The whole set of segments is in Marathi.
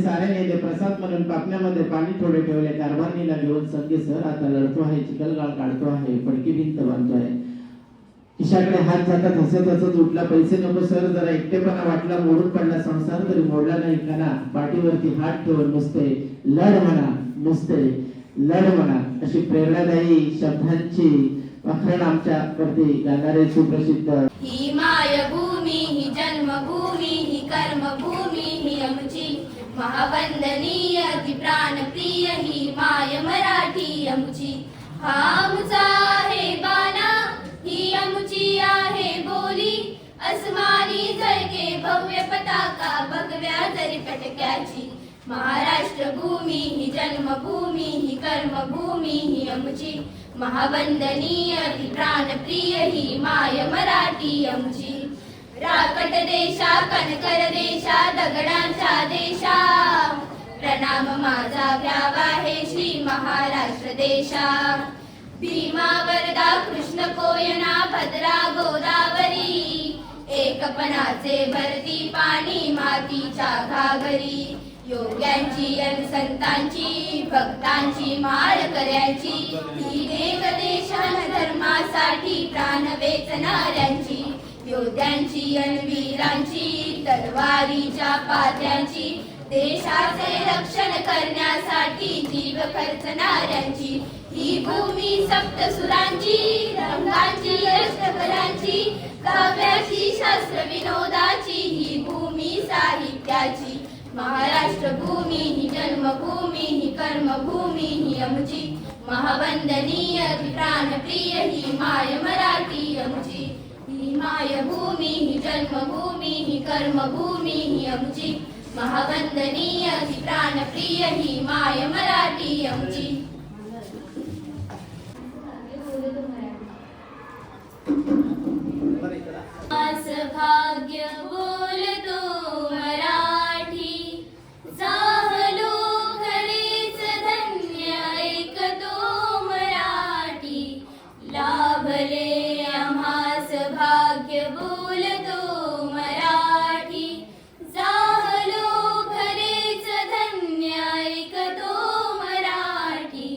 सारे नेले प्रसाद म्हणून पापण्यामध्ये पाणी थोडे ठेवले. कारभारणीला घेऊन संगे सर आता लढतो आहे, चिखलगाळ काढतो आहे, पडकी भिंत बांधतोय. ईशाकडे हात जातात, हसत हसत उठला. पैसे नको सर, जरा एकटेपणा वाटला. मोडून पडला संसार तरी मोडला नाही कणा. पाठीवरती हात ठेवून नुसते लढ म्हणा, नुसते लढ म्हणा, अशी प्रेरणादायी शब्दांची अखरण आमच्या वरती गाणारे सुप्रसिद्ध. ही मायभूमी, ही जन्मभूमी, ही कर्मभूमी, ही आमची महावंदनीय ती प्राणप्रिय ही माय मराठी आमची. हा आमचा आहे बाणा, ही आमची आहे बोली. अस्मानी झळके भव्य पताका, भगव्या जरी पटक्याची. महाराष्ट्र भूमी ही जन्मभूमी, ही कर्मभूमी, ही आमची महावंदनीय ती प्राणप्रिय ही माय मराठी आमची. राकट देशा, कणकर देशा, दगडांच्या देशा, प्रणाम माझा घ्यावा हे श्री महाराष्ट्र देशा. भीमा वरदा कृष्ण कोयना भद्रा गोदावरी, एकपणाचे भरती पाणी मातीच्या घागरी. योग्यांची अन संतांची, भक्तांची माळकऱ्यांची, ही देव देशान धर्मासाठी प्राण वेचणाऱ्यांची. योद्ध्यांची अन वीरांची, तलवारीच्या पात्यांची, देशाचे रक्षण करण्यासाठी जीव खर्चणाऱ्यांची. ही भूमी सप्तसुरांची, रंगांची, अष्टकलांची, काव्याची, शास्त्र विनोदाची, ही भूमी साहित्याची. महाराष्ट्र भूमी ही जन्मभूमी, ही कर्मभूमी, ही आमची महावंदनीय प्राणप्रिय ही माय मराठी आमची. ही मायभूमी, ही जन्मभूमी, ही कर्मभूमी, ही आमची महावंदनीय प्राणप्रिय ही माय मराठी आमची. भाग्य बोलतो मराठी, जाहलो खरेच धन्य ऐकतो मराठी. लाभले आम्हास भाग्य बोलतो मराठी, जाहलो खरेच धन्य ऐकतो मराठी.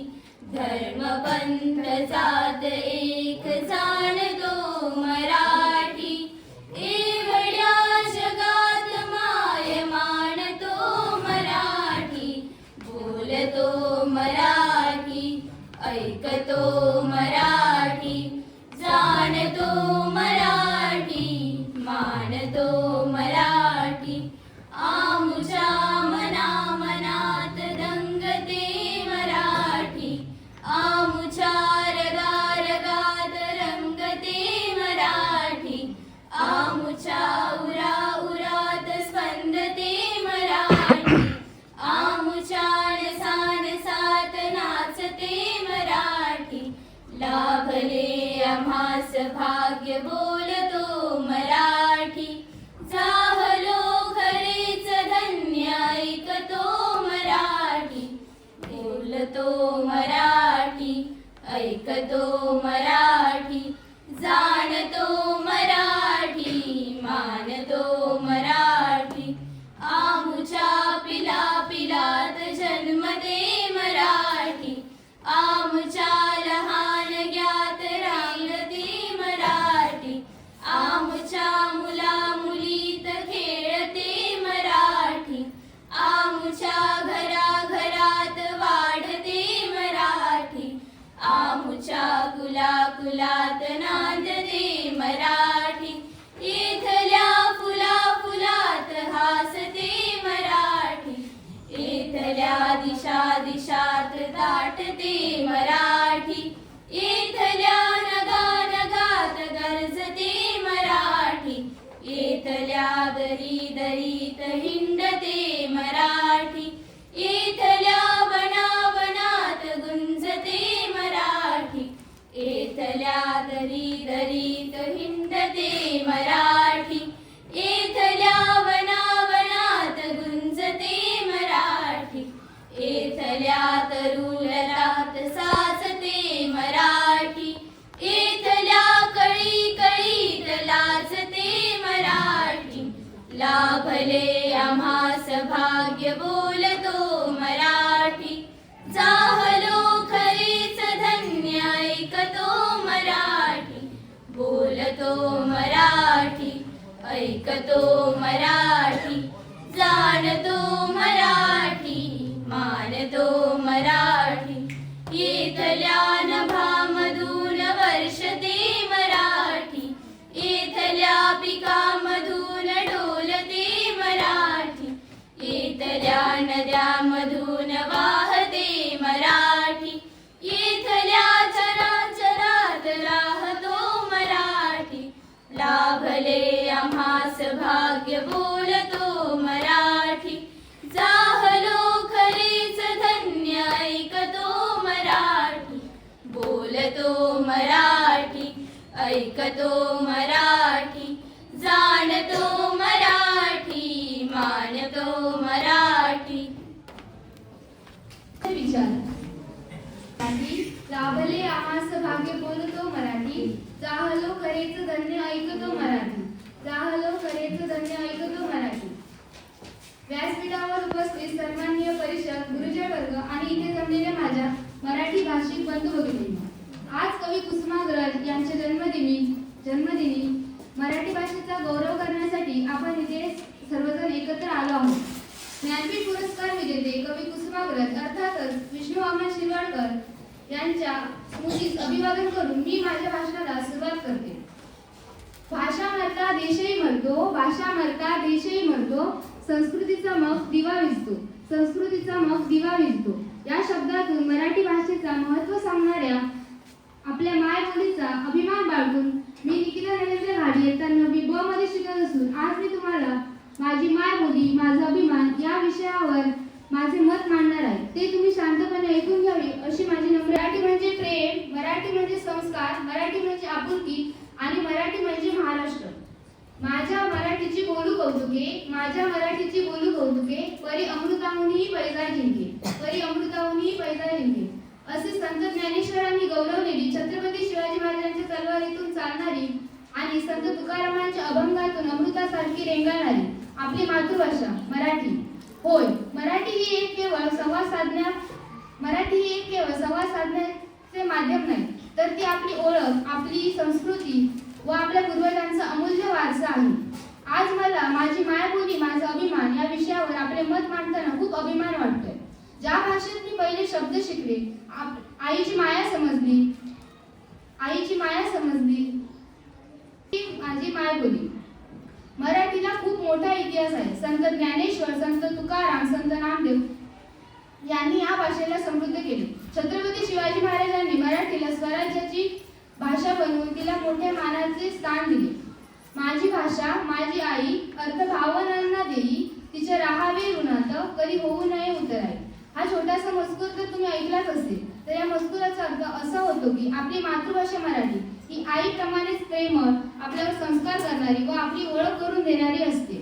धर्म पंथ जात एक जाणतो मराठी, एवढ्या जगात माय मानतो मराठी. बोलतो मराठी, ऐकतो मराठी, जाणतो मराठी, मानतो मराठी. आमुच्या मनामनात दंगते मराठी, आमुच्या रगारगात रंगते मराठी. आमुच्या उराउरात स्पंदते मराठी, आमुच्या नसानसात नाचते मराठी. लाभले आम्हास भाग्य बोलतो मराठी, जाहलो खरेच धन्य ऐकतो मराठी. बोलतो मराठी, ऐकतो मराठी, जाणतो मराठी, मानतो मराठी. आमुच्या पिला पिलात जन्मते मराठी, आमुच्या लहान ज्ञात रांगते मराठी. आमुच्या मुला मुलीत खेळते मराठी, आमुच्या घराघरात वाढते मराठी. आमुच्या कुलाकुलात नांदते मराठी, इथल्या फुला फुलात हासते मराठी. इथल्या दिशा दिशात दाटते मराठी, इथल्या नगा नगात गरजते मराठी. इथल्या दरी दरीत हिंडते मराठी, इथल्या वनावनात गुंजते मराठी. इथल्या दरी दरीत हिंडते मराठी, इथल्या वनावनात गुंजते मराठी. इथल्या तरुलतात साचते मराठी, इथल्या कळी कळीत लाजते मराठी. ऐकतो मराठी, जाणतो मराठी, मानतो मराठी. इथल्या नभामधून वर्षते मराठी, इथल्या पिकामधून डोलते मराठी, इथल्या नद्यामधून वाहते मराठी, इथल्या चराचरात राहतो मराठी. लाभले आम्हास भाग्य बोलतो मराठी, जाहलो खरेच धन्य ऐकतो मराठी, बोलतो मराठी, ऐकतो मराठी, जाणतो मराठी, मानतो मराठी. विचार लाभले आम्हास भाग्य बोलतो मराठी, जाहलो खरेच धन्य ऐकतो मराठी, जाहलो खरेच धन्य ऐकतो मराठी. व्यासपीठावर उपस्थित सन्माननीय परिषद, गुरुजन वर्ग आणि इथे जमलेल्या माझ्या मराठी भाषिक बंधू भगिनी, आज कवी कुसुमाग्रज यांच्या जन्मदिनी मराठी भाषेचा गौरव करण्यासाठी आपण इथे सर्वजण एकत्र आलो आहोत. ज्ञानपीठ पुरस्कार विजेते कवी कुसुमाग्रज अर्थातच विष्णू वामन शिरवाडकर यांच्या स्मृतीस अभिवादन करून मी माझ्या भाषणाला सुरुवात करते. भाषा मरता देशही मरतो, भाषा मरता देशही मरतो, संस्कृतीचा मग दिवा विझतो, संस्कृतीचा मग दिवा विझतो. या शब्दातून मराठी भाषेचा महत्त्व सांगणाऱ्या आपल्या मायबोलीचा अभिमान बाळगून मी निकिता नरेंद्र घाडी इयत्ता 9वी ब मध्ये शिकत असून आज मी तुम्हाला माझी मायबोली माझा अभिमान या विषयावर माझे मत मांडणार आहे. ते तुम्ही शांतपणे ऐकून घ्यावे अशी माझी नम्र. मराठी म्हणजे प्रेम, मराठी म्हणजे संस्कार, मराठी म्हणजे आपुलकी आणि मराठी म्हणजे महाराष्ट्र. माझ्या मराठीची बोलू कौतुके, माझ्या मराठीची बोलू कौतुके, परी अमृताहुनी पैजा जिंके, परी अमृताहुनी पैजा जिंके असे संत ज्ञानेश्वरांनी गौरवलेली, छत्रपती शिवाजी महाराजांच्या तलवारीतून चालणारी आणि संत तुकारामांच्या अभंगातून अमृतासारखी रेंगाळणारी आपली मातृभाषा मराठी. होय, मराठी ही एक केवळ संवाद साधण्याचे माध्यम नाही, तर ती आपली ओळख, आपली संस्कृती व आपल्या पूर्वजांचा अमूल्य वारसा आहे. आज मला माझी मायबोली माझा अभिमान या विषयावर आपले मत मांडताना खूप अभिमान वाटतोय. ज्या भाषेत मी पहिले शब्द शिकले, आईची माया समजली ती माझी मायबोली. मराठीला खूप मोठा इतिहास आहे. संत ज्ञानेश्वर, संत तुकाराम, संत नामदेव यांनी या भाषेला समृद्ध केले. छत्रपती शिवाजी महाराजांनी मराठीला स्वराज्याची भाषा बनवून तिला मोठ्या मानाचे स्थान दिले. माझी भाषा माझी आई, अर्थ भावनांना देई, तिचे राहावे ऋणात, कधी होऊ नये उतराई. हा छोटासा मजकूर तर तुम्ही ऐकलाच असेल. तर या मजकुराचा अर्थ असा होतो की आपली मातृभाषा मराठी ही आईप्रमाणेच प्रेमळ, आपल्यावर संस्कार करणारी व आपली ओळख करून देणारी असते.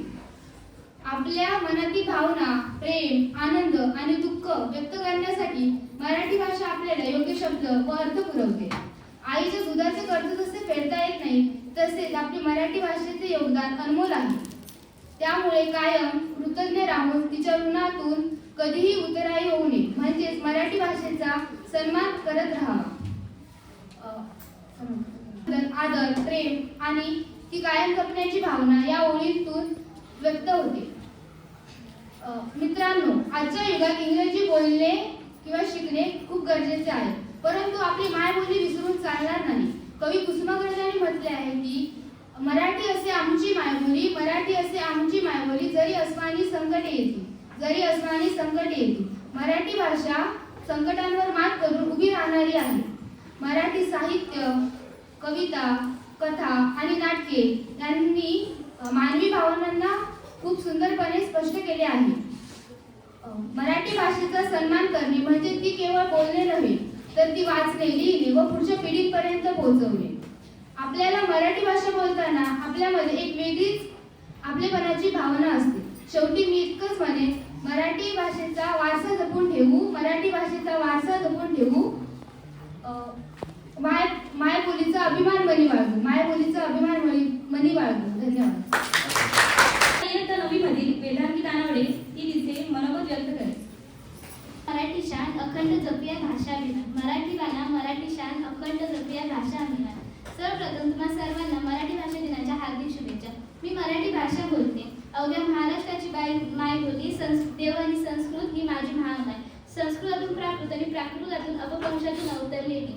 आपल्या मनातील भावना, प्रेम, आनंद आणि दुःख व्यक्त करण्यासाठी मराठी भाषा आपल्याला योग्य शब्द व अर्थ पुरवते. आईच्या दुधाचे कर्ज जसे फेडता येत नाही, तसेच आपली मराठी भाषेचे योगदान अनमोल आहे. त्यामुळे कायम कृतज्ञ राहून तिच्या ऋणातून कधीही उतराई होऊ नये, म्हणजेच मराठी भाषेचा सन्मान करत राहावा. आदर, प्रेम आणि ती कायम जपण्याची भावना या ओळीतून व्यक्त होते. मित्रांनो, आजच्या युगात इंग्रजी बोलणे किंवा शिकणे खूप गरजेचे आहे, परंतु आपली मायबोली विसरून चालणार नाही. कवी कुसुमाग्रजांनी म्हटले आहे की मराठी असे आमची मायबोली, मराठी असे आमची मायबोली, जरी अस्मानी संकटे येतील, जरी अस्मानी संकटे येतील. मराठी भाषा संकटांवर मात करून उभी राहणारी आहे. मराठी साहित्य, कविता, कथा आणि नाटके यांनी मानवी भावनांना खूप सुंदरपणे स्पष्ट केले आहे. मराठी भाषेचा सन्मान करणे म्हणजे ती केवळ बोलणे नव्हे, तर ती वाचणे, लिहिणे व पुढच्या पिढीपर्यंत पोहोचवणे. आपल्याला मराठी भाषा बोलताना आपल्यामध्ये एक वेगळीच आपलेपणाची भावना असते. शेवटी मी इतकंच म्हणेन, मराठी भाषेचा वारसा जपून ठेवू, मराठी भाषेचा वारसा जपून ठेवू, मायबोलीचा अभिमान मनी बाळगू, मायबोलीचा अभिमान मनी बाळगू. धन्यवाद. इयत्ता 9वी मधील वेदांगी तानावडे ती तिचे मनोगत व्यक्त करेल. मराठी शान अखंड जपिया भाषा अभिमान, मराठी बाणा मराठी शान अखंड जपिया भाषा अभिमान. सर्वप्रथम तुम्हा सर्वांना मराठी भाषा दिनाच्या हार्दिक शुभेच्छा. मी मराठी अवघ्या महाराष्ट्राची मायबोली देव आणि संस्कृत ही माझी महामाय. संस्कृतातून प्राकृत आणि प्राकृतातून अपभ्रंशातून अवतरलेली.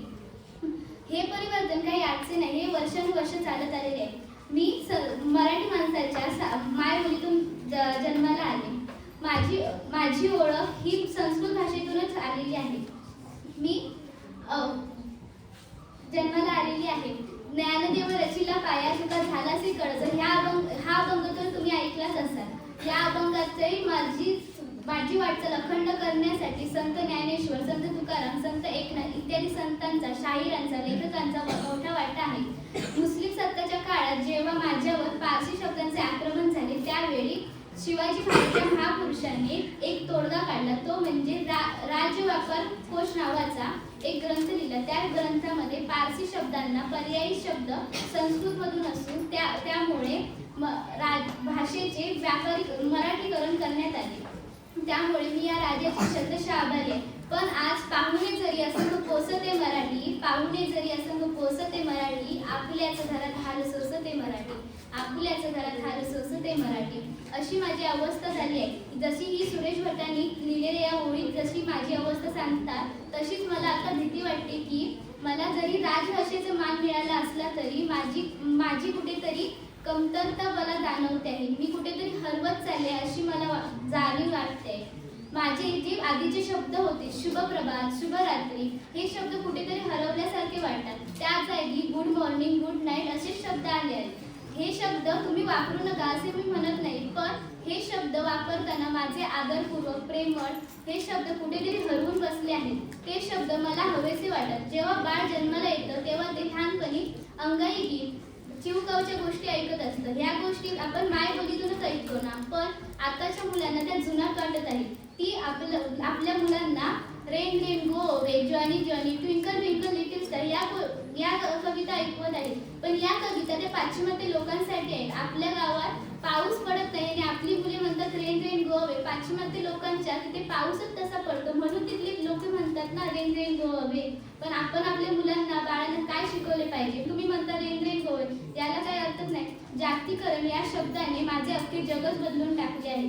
हे परिवर्तन काही आजचे नाही, हे वर्षानुवर्ष चालत आलेले आहे. मी मराठी माणसाच्या मायबोलीतून जन्माला आले. माझी ओळख ही संस्कृत भाषेतूनच आलेली आहे. मी जन्माला आलेली आहे. ज्ञानदेव रचिला पाया तुका झालासी कळस, हा अभंग तर तुम्ही ऐकलाच असाल. या अभंगाची माझी वाटचाल अखंड करण्यासाठी संत ज्ञानेश्वर, संत तुकाराम, संत एकनाथ इत्यादी संतांचा, शाहिरांचा, लेखकांचा मोठा वाटा आहे. मुस्लिम सत्ताच्या काळात जेव्हा माझ्यावर पारसी शब्दांचे आक्रमण झाले त्यावेळी शिवाजी महाराज महापुरुषांनी एक तोडगा काढला. तो म्हणजे राज्यव्यापार कोश नावाचा एक ग्रंथ लिहिला. त्या ग्रंथामध्ये पारसी शब्दांना पर्यायी शब्द संस्कृतमधून असून त्यामुळे भाषेचे मराठीकरण करण्यात आले. त्यामुळे मी या राजाची शतशः आभारी आहे. पण आज पाहुणे जरी असंग पोसते मराठी, पाहुणे जरी असंग पोसते मराठी, आपल्याच घरात हाल सोसते मराठी, आपल्याच घरात हाल सोसते मराठी, अशी माझी अवस्था झाली आहे. जशी ही सुरेश भटांनी लिहिलेल्या या ओळीत जशी माझी अवस्था सांगतात, तशीच मला आता भीती वाटते की मला जरी राजभाषेचा मान मिळाला असला तरी माझी कुठेतरी कमतरता मला जाणवते आहे. मी कुठेतरी हरवत चालले अशी मला जाणीव वाटते. माझे जे आधीचे शब्द होते, शुभ प्रभात, शुभ रात्री, हे शब्द कुठेतरी हरवल्यासारखे वाटतात. त्या जागी गुड मॉर्निंग, गुड नाईट असे शब्द आले आहेत. हे शब्द तुम्ही वापरू नका असे मी म्हणत नाही, पण हे शब्द वापरताना माझे आदरपूर्वक, प्रेमळ हे शब्द कुठेतरी हरवून बसले आहेत. ते शब्द मला हवेसे वाटत. जेव्हा बाळ जन्माला येतं तेव्हा ते लहानपणी अंगाई गीत, चिवकावच्या गोष्टी ऐकत असतं. ह्या गोष्टी आपण मायबोलीतूनच ऐकतो ना, पण आताच्या मुलांना त्या जुनाट वाटत आहेत. ती आपल्या मुलांना rain rain go away, Johnny Johnny, twinkle twinkle little star या कविता ऐकवत आहेत. पण या कविता त्या पाश्चिमात्य लोकांसाठी आहेत. आपल्या गावात पाऊस पडत नाही आणि आपली मुले म्हणतात रेन रेन गो अवे. पाश्चिमात्य लोकांच्या तिथे पाऊसच तसा पडतो म्हणून तिथले लोक म्हणतात ना रेन रेन गो अवे. पण आपण आपल्या मुलांना, बाळांना काय शिकवले पाहिजे? तुम्ही म्हणता रेन रेन गो अवे, याला काही अर्थच नाही. जागतिकीकरण या शब्दाने माझे अख्खे जगच बदलून टाकले आहे.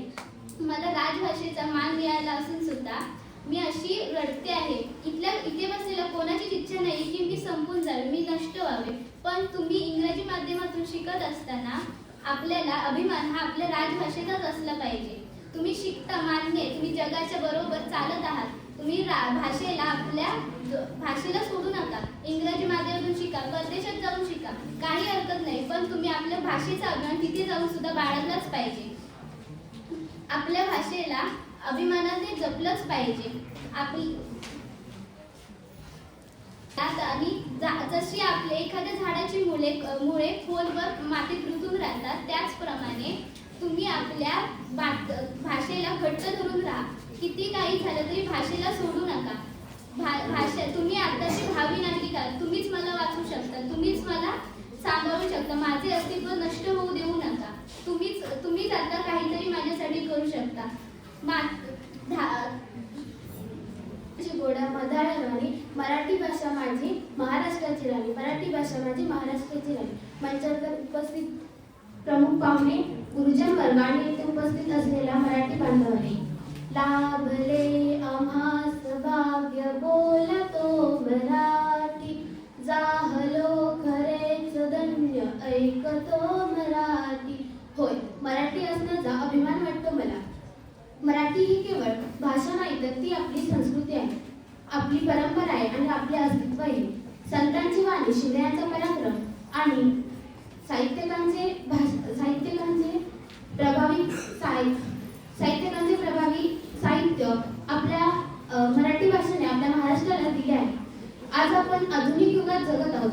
मला राजभाषेचा मान मिळाला असून सुद्धा मी अशी रडते आहे. इथे बसलेल्या कोणाचीच इच्छा नाही की मी संपून जावे, मी नष्ट व्हावे. पण तुम्ही इंग्रजी माध्यमातून शिकत असताना आपल्याला अभिमान हा आपल्या राजभाषेचाच असला पाहिजे. तुम्ही शिकता, मान्य आहे, तुम्ही जगाच्या बरोबर चालत आहात. तुम्ही आपल्या भाषेला सोडू नका. इंग्रजी माध्यमातून शिका, परदेशात जाऊन शिका, काही हरकत नाही. पण तुम्ही आपल्या भाषेचा अभिमान तिथे जाऊन सुद्धा बाळगलाच पाहिजे. आपल्या भाषेला अभिमानाने जपलंच पाहिजे. आणि जशी आपले एखाद्या झाडाची मुळे खोलवर मातीत रुतून राहतात, त्याचप्रमाणे तुम्ही आपल्या भाषेला घट्ट धरून राहा. किती काही झालं तरी भाषेला सोडू नका. भाषा तुम्ही आताची भावी नागरिक आहात. तुम्हीच मला वाचू शकता, तुम्हीच मला सांभाळू शकता. माझे अस्तित्व नष्ट होऊ देऊ नका. तुम्हीच आता काहीतरी माझ्यासाठी करू शकता. गोडा मधाळ राणी, मराठी भाषा माझी महाराष्ट्राची राणी, मराठी भाषा माझी महाराष्ट्राची राणी. मंचावर उपस्थित प्रमुख पाहुणे, गुरुजन वर्ग आणि येथे उपस्थित असलेल्या मराठी बांधवांनी, लाभले आम्हास भाग्य बोलतो मराठी, जाहलो खरेच धन्य ऐकतो मराठी. होय, मराठी असण्याचा अभिमान वाटतो मला. मराठी ही केवळ भाषा नाही तर ती आपली संस्कृती आहे, आपली परंपरा आहे आणि आपले अस्तित्व आहे. संतांची वाणी, शिवरायांचा पराक्रम आणि साहित्यिकांचे प्रभावी साहित्य आपल्या मराठी भाषेने आपल्या महाराष्ट्राला दिले आहे. आज आपण आधुनिक युगात जगत आहोत.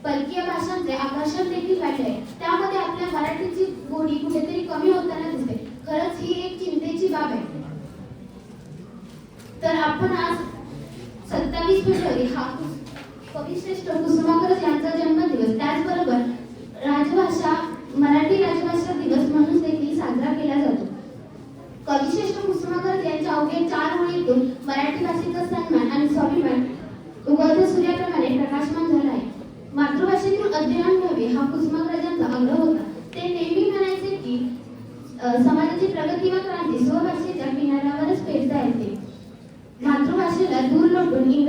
परकीय भाषांचे आकर्षण देखील वाढले आहे. त्यामध्ये आपल्या मराठीची गोडी कुठेतरी कमी होताना दिसते. खरंच ही एक चिंतेची बाब आहे. तर आपण आज 27 फेब्रुवारी हा कविश्रेष्ठ कुसुमाग्रज यांचा जन्मदिवस, त्याचबरोबर मराठी राजभाषा दिवस म्हणून देखील साजरा केला जातो. कविश्रेष्ठ कुसुमाग्रज यांच्या अवघ्या 4 ओळीतून मराठी भाषेचा सन्मान आणि स्वाभिमान उगवत्या सूर्याप्रमाणे प्रकाशमान झाला आहे. मातृभाषेतून अध्ययन व्हावे हा कुसुमाग्रजांचा आग्रह होता. ते नेहमी म्हणायचे की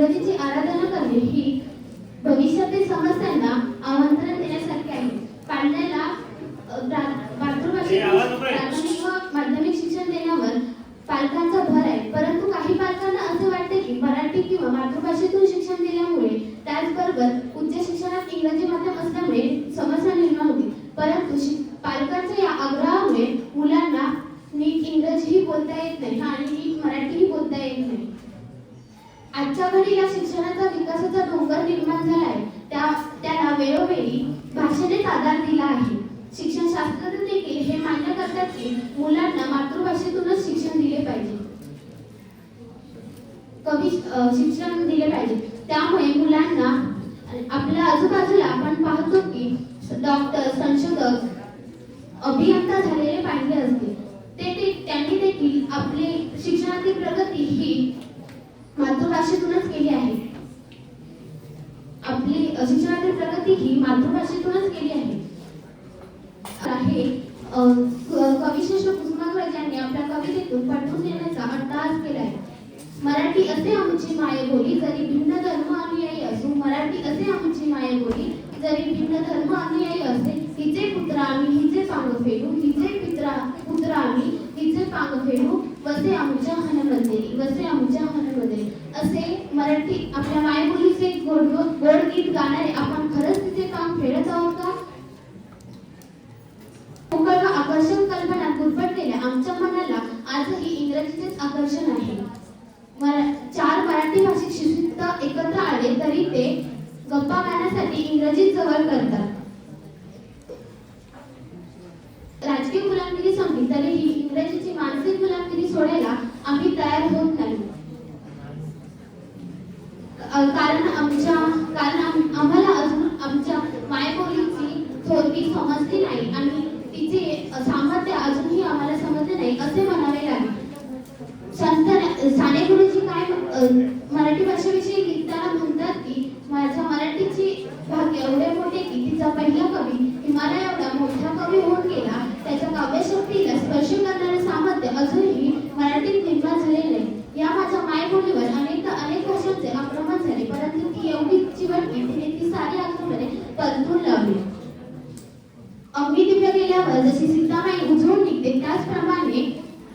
इंग्रजीची आराधना करणे ही भविष्यातील समस्यांना आमंत्रण देण्यासारखे आहे. पाल्याला मातृभाषेत प्राथमिक व माध्यमिक शिक्षण देण्यावर पालकांचा भर आहे, परंतु काही पालकांना असे वाटते की मराठी किंवा मातृभाषेतून शिक्षण दिल्यामुळे त्याचबरोबर उच्च शिक्षणात इंग्रजी माध्यम असल्यामुळे समस्या निर्माण होती. परंतु पालकांच्या या आग्रहामुळे मुलांना नीट इंग्रजीही बोलता येत नाही आणि नीट मराठीही बोलता येत नाही. आजच्या घडीला शिक्षणाचा विकासाचा डोंगर निर्माण झाला आहे. त्याला वेळोवेळी भाषेनेच आधार दिला आहे. शिक्षण शास्त्रज्ञ देखील हे मान्य करतात की मुलांना मातृभाषेतूनच शिक्षण दिले पाहिजे, शिक्षण दिले पाहिजे. त्यामुळे मुलांना आपल्या आजूबाजूला आपण पाहतो की डॉक्टर, संशोधक, अभियंता झालेले पाहिले असते. त्यांनी देखील आपली शिक्षणातील प्रगती ही मातृभाषेतूनच केली आहे. आपली शिक्षणातील प्रगती ही मातृभाषेतूनच केली आहे. कविश्रेष्ठ कुसुमाग्रज यांनी आपल्या कवितेतून पटवून देण्याचा अट्टहास केला आहे. मराठी असे आमची मायबोली, जरी भिन्न धर्म अनुयायी असू. मराठी असे आमची मायबोली, जरी भिन्न धर्म अनुयायी असे. हिचे पुत्र आम्ही हिचे पांग फेडू, हिचे पुत्र आम्ही हिचे पांग फेडू. वसे आमच्या हनमंदिरी, वसे आमच्या हनमंदिरी. असे मराठी आपल्या मायबोलीचे गोड गीत गाणारे आपण खरंच तिचे पांग फेडत आहोत का? आकर्षण कल्पना गुरफटलेल्या आमच्या मनाला आजही इंग्रजीचेच आकर्षण आहे. चार मराठी भाषिक शिक्षित एकत्र आले तरी ते गप्पा गाण्यासाठी इंग्रजी जवळ करतात. राजकीय गुलामगिरी संपली तरीही इंग्रजीची मानसिक गुलामगिरी सोडायला आम्ही तयार होत नाही. कारण आम्हाला अजून आमच्या मायबोलीची थोरवी समजली नाही आणि तिचे सामर्थ्य अजूनही आम्हाला समजले नाही असे म्हणावे लागेल. साने गुरुजी काय मराठी भाषेविषयी लिहिताना म्हणतात की माझ्या मराठीची भाग्य एवढे मोठे की तिचा पहिला कवी हिमालय एवढा मोठा कवी होऊन गेला. त्याच्या काव्यशक्तीला स्पर्श करणारे सामर्थ्य अजूनही मराठीत निर्माण झाले नाही. या माझ्या मायबोलीवर अनेक भाषांचे आक्रमण झाले, परंतु ती एवढी चिवटली तिने ती सारी आक्रमणे परतून लावली. अंगी दिव्य गेल्यावर जशी सीतामाई उजळून निघते त्याचप्रमाणे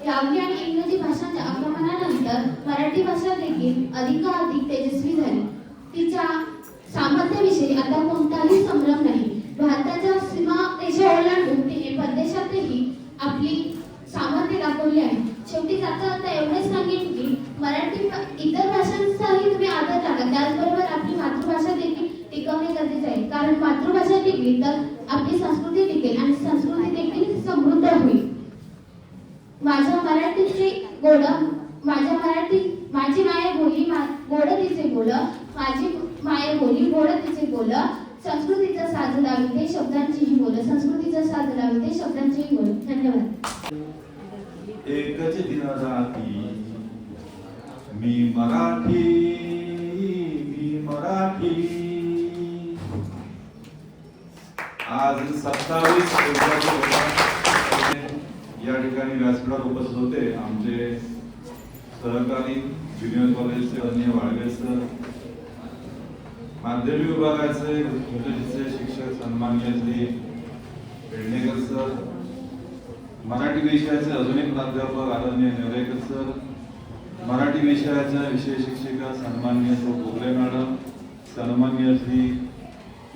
यावली आणि इंग्रजी भाषांच्या आक्रमणानंतर मराठी भाषा देखील अधिकाधिक तेजस्वी झाली. तिच्या सामर्थ्याविषयी आता कोणताही संभ्रम नाही. भारताच्या सीमा रेषा ओलांडून तिने परदेशातही आपली सामर्थ्य दाखवली आहे. शेवटी जाता एवढेच सांगेन की मराठी इतर भाषांचाही तुम्ही आदर लागा, त्याचबरोबर आपली मातृभाषा देखील टिकवणे गरजेचे आहे. कारण मातृभाषा टिकली तर आपली संस्कृती टिकेल आणि संस्कृती देखील समृद्ध होईल. माझी माय बोली गोड तिचे बोल, माझी माय बोली गोड तिचे बोल. संस्कृतीचा साज लावी ते शब्दांचीही बोल, संस्कृतीचा साज लावी ते शब्दांचीही बोल. धन्यवाद. एकच दिन राती मी मराठी, मी मराठी. आज 27 फेब्रुवारी या ठिकाणी व्यासपीठावर उपस्थित होते आमचे सहकारी ज्युनियर कॉलेजचे अनिल वाळवे सर, माध्यमिक विभागाचे इंग्रजीचे शिक्षक सन्माननीय श्री पेडणेकर सर, मराठी विषयाचे अजून एक प्राध्यापक आदरणीय नेवरेकर सर, मराठी विषयाच्या विषय शिक्षिका सन्माननीय सौ बोगले मॅडम, सन्माननीय श्री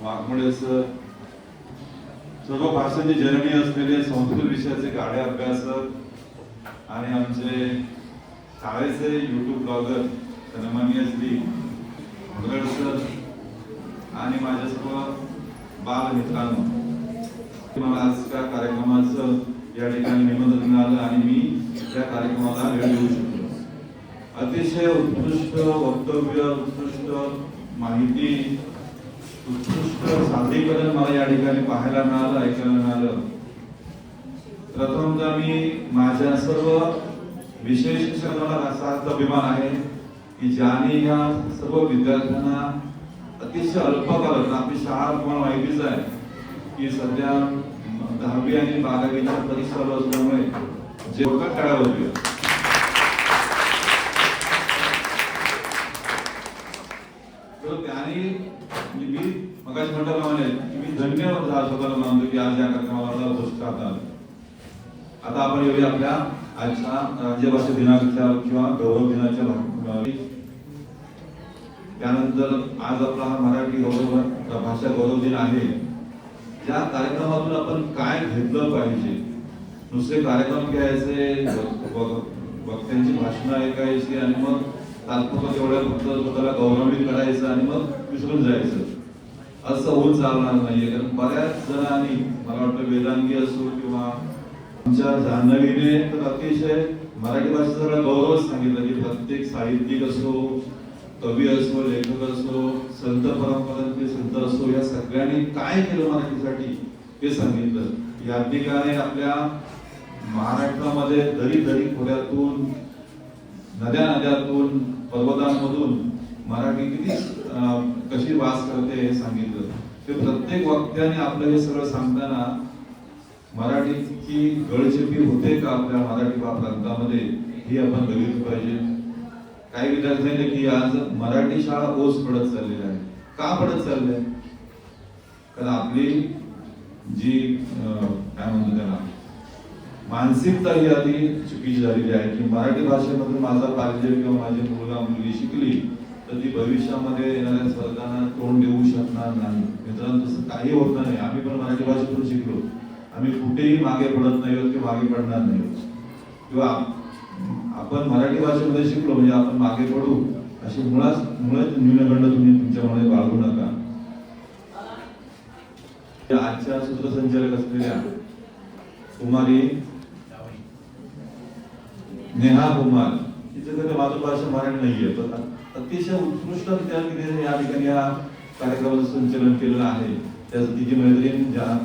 वाघमोडे सर, सर्व भाषांची जननी असलेले संस्कृत विषयाचे गाढे अभ्यासक आणि आमचे शाळेचे युट्यूब ब्लॉगर सन्माननीय श्री मुरड सर आणि माझ्या सर्व बाल मित्रांनो, मला आज त्या कार्यक्रमाचं या ठिकाणी निमंत्रण मिळालं आणि मी त्या कार्यक्रमाला वेळ देऊ शकतो. अतिशय उत्कृष्ट वक्तव्य, उत्कृष्ट माहिती, उत्कृष्ट सादरीकरण मला या ठिकाणी पाहायला मिळालं, ऐकायला मिळालं. प्रथमतः मी माझ्या सर्व विषय शिक्षकांना असा अभिमान आहे की ज्यांनी या सर्व विद्यार्थ्यांना अतिशय अल्प काळात, आपली शाळा तुम्हाला माहितीच आहे की सध्या 10वी आणि 12वीच्या परीक्षा चालू असल्यामुळे जेवढा काळ होते म्हटल्याप्रमाणे की मी धन्यवाद स्वतःला मानतो की आज या कार्यक्रमाला उपस्थित आलो. आता आपण येऊया आपल्या आजच्या राज्यभाषा दिनाच्या किंवा गौरव दिनाच्या त्यानंतर आज आपला हा मराठी भाषा गौरव दिन आहे. या कार्यक्रमातून आपण काय घेतलं पाहिजे? नुसते कार्यक्रम घ्यायचे, वक्त्यांची भाषणं ऐकायची आणि मग तात्पुरतं तेवढ्या फक्त स्वतःला गौरवित करायचं आणि मग विसरून जायचं, असं होऊन चालणार नाहीये. कारण बऱ्याच जणांनी, मला वाटतं वेदांगी असो किंवा आमच्या जान्हवीने तर अतिशय मराठी भाषेचा सगळा गौरवच सांगितलं की प्रत्येक साहित्यिक असो, कवी असो, लेखक असो, संत परंपरांचे संत असो, या सगळ्यांनी काय केलं मराठीसाठी हे सांगितलं. याज्ञिकाने आपल्या महाराष्ट्रामध्ये दरी दरी खोऱ्यातून, नद्या नद्यातून, पर्वतांमधून मराठी किती कशी वास करते हे सांगितलं. ते प्रत्येक वक्त्याने आपलं हे सगळं सांगताना मराठीची गळचेपी होते का आपल्या मराठी प्रांतामध्ये ही आपण बघितलं पाहिजे. काही विद्यार्थ्यांनी की आज मराठी शाळा ओस पडत चाललेल्या आहे. का पडत चाललंय? कारण आपली जी काय म्हणतो त्याला मानसिकता ही आधी चुकीची झालेली आहे की मराठी भाषेमधून माझा पालक किंवा माझी मुलगा मुलगी शिकली तर ती भविष्यामध्ये येणाऱ्या स्पर्धांना तोंड देऊ शकणार नाही. मित्रांनो, तसं काही होत नाही. आम्ही पण मराठी भाषेतून शिकलो. आम्ही कुठेही मागे पडत नाही आहोत किंवा मागे पडणार नाही किंवा आपण मराठी भाषेमध्ये शिकलो म्हणजे आपण मागे पडू अशी मुळात न्यूनगंड तुम्ही तुमच्यामध्ये बाळगू नका. आजच्या सूत्रसंचालक असलेल्या कुमारी नेहा कुमार, तिचं कधी मातृभाषा मराठी नाहीये, पण अतिशय उत्कृष्टरित्या तिने या ठिकाणी या कार्यक्रमाचं संचालन केलेलं आहे. त्याचं तिची मैत्रीण ज्या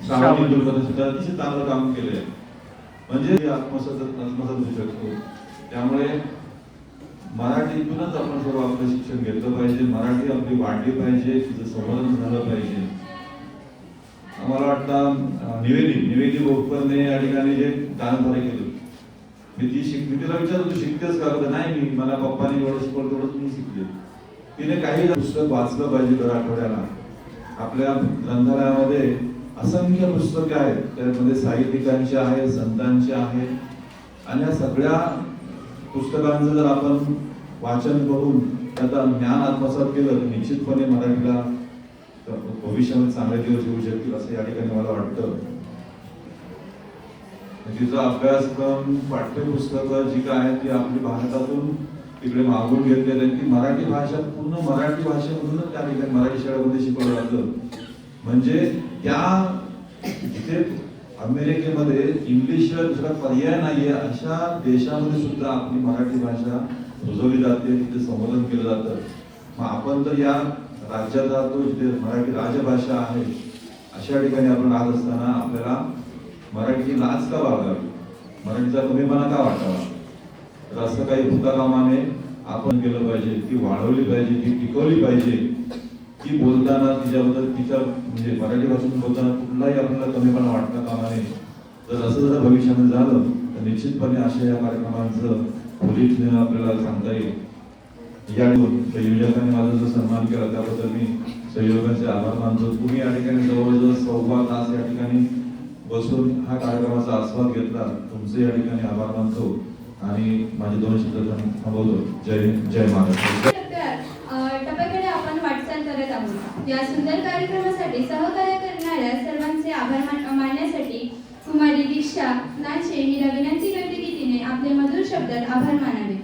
श्रावणी दुर्गत सुद्धा अतिशय चांगलं काम केलंय. म्हणजे आत्मसात होऊ शकतो. त्यामुळे मराठीतूनच आपण सर्व आपलं शिक्षण घेतलं पाहिजे. मराठी आपली वाढली पाहिजे, तिचं संवर्धन झालं पाहिजे. आम्हाला वाटतं निवेदी बोपकरने या ठिकाणी जे दानधारे केलं, मी तिला विचारलं तू शिकतेस का? नाही, मी मला पप्पाने एवढं शिकवलं तेवढं तुम्ही शिकले. तिने काही पुस्तक वाचलं पाहिजे दर आठवड्याला. आपल्या ग्रंथालयामध्ये असंख्य पुस्तके आहेत, त्यामध्ये साहित्यिकांची आहेत, संतांची आहेत आणि या सगळ्या पुस्तकांचं जर आपण वाचन करून त्याचा ज्ञान आत्मसात केलं तर निश्चितपणे मराठीला भविष्यामध्ये चांगले दिवस येऊ शकतील असं या ठिकाणी मला वाटतं. तिचा अभ्यासक्रम, पाठ्यपुस्तकं जी काय आहेत ती आपली भारतातून तिकडे मागून घेतले. त्यांची मराठी भाषा पूर्ण मराठी भाषेमधूनच त्या ठिकाणी मराठी शाळेमध्ये शिकवलं जातं. म्हणजे त्या जिथे अमेरिकेमध्ये इंग्लिशशिवाय दुसरा पर्याय नाहीये अशा देशामध्ये सुद्धा आपली मराठी भाषा रुजवली जाते, तिथे संवर्धन केलं जातं. मग आपण तर या राज्यात राहतो जिथे मराठी राजभाषा आहे, अशा ठिकाणी आपण राहत असताना आपल्याला मराठी लाज का बाळगावी, मराठीचा कमीपणा का वाटावा? तर असं काही होता कामा नये. आपण केलं पाहिजे, ती वाढवली पाहिजे, ती टिकवली पाहिजे. ती बोलताना तिच्याबद्दल तिच्या म्हणजे मराठी भाषेतून बोलताना कुठलाही आपल्याला कमीपणा वाटता कामा नये. जर असं जर भविष्यामध्ये झालं तर निश्चितपणे अशा या कार्यक्रमांचं खोलीत आपल्याला सांगता येईल. या संयोजकांनी माझा जो सन्मान केला त्याबद्दल मी संयोजकांचे आभार मानतो. तुम्ही या ठिकाणी जवळजवळ 1.25 तास या ठिकाणी बसून हा कार्यक्रमाचा आस्वाद घेतला, तुमचे या ठिकाणी आभार मानतो आणि माझे 2 शब्द थांबवतो. जय महाराष्ट्र. टप्प्याकडे आपण वाटचाल करत आहोत. या सुंदर कार्यक्रमासाठी सहकार्य करणाऱ्या सर्वांचे आभार मानण्यासाठी कुमारी दीक्षा नाचे हिला विनंती करते की तिने आपले मधुर शब्दात आभार मानावे.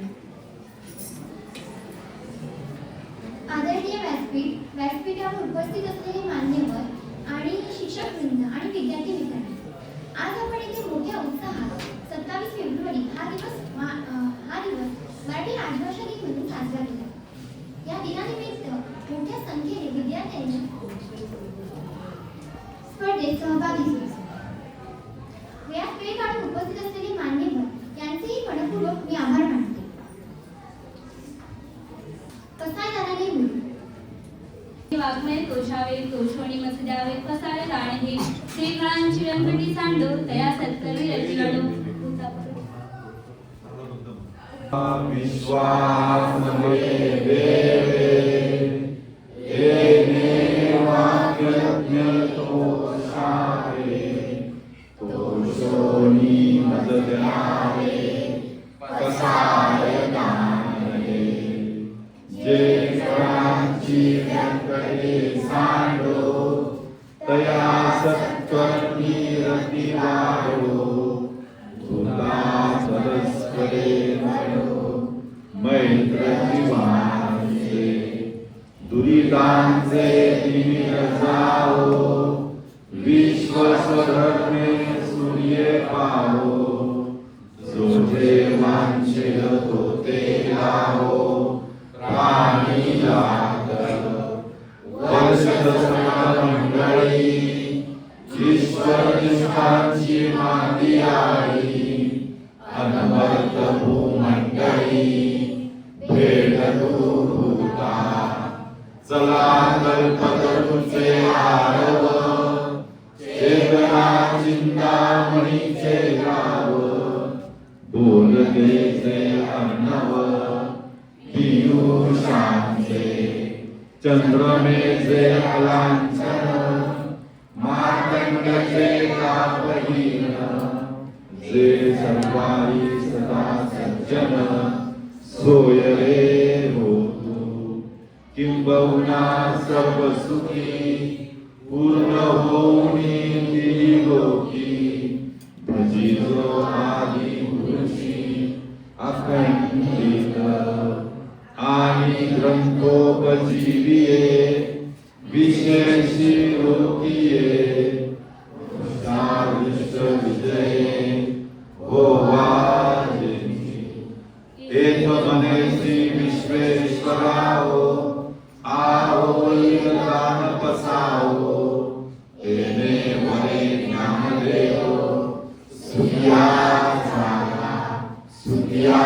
आदरणीय व्यासपीठावर उपस्थित असलेले मान्यवर आणि शिक्षकवृंद आणि विद्यार्थी मित्रांनो, आज आपण इथे मोठ्या उत्साहात 27 फेब्रुवारी हा दिवस मराठी राजभाषा दिन म्हणून साजरा केला. या दिनानिमित्त मोठ्या संख्येने विद्यार्थ्यांनी स्पर्धेत सहभागी झाले. वेळ काढून उपस्थित असलेले मान्यवर यांचेही मनपूर्वक मी आभार मानते. कसाय जाणारे मुलं वाग्मय तोषावे तोषवणी मसद्यावे कसाळे गाणे हे श्रीगणांची व्यंकटी सांडो तया सत्कर्मी रचिलाडो. विश्वास नमो देवे मैत्र जीवांचे दुरितांचे निमित्त जाओ, विश्व स्वधर्मे सूर्य पाहो, जो जे वांछेल तो ते लाहो, प्राणी लागल वर्षसमर मंडळी, ईश्वर निष्ठांची माती आली, अनवर्त भूमंडळी भेट दूता, चला कल्पतरूचे आरव, चेतना चिंतामणीचे गाव, बोलतेचे अर्णव पियुषांचे, चंद्रमेचे अलांछन, मातंगचे तापहीन, जे सर्वारी सदा सज्जन, सोय रे होतु, किंबहुना सर्व सुखी, पूर्ण होऊनी लोकी, भजितो आदि पुरुषी अखंडित, आणि ग्रंथोपजीविये विशेषी लोकीये, साविष्ट विजये होवाजेनी, एक मनेसी विश्वेश्वराओ, आओ दान पसाओ, तेने वरे ज्ञानदेव, सुखिया झाला, सुखिया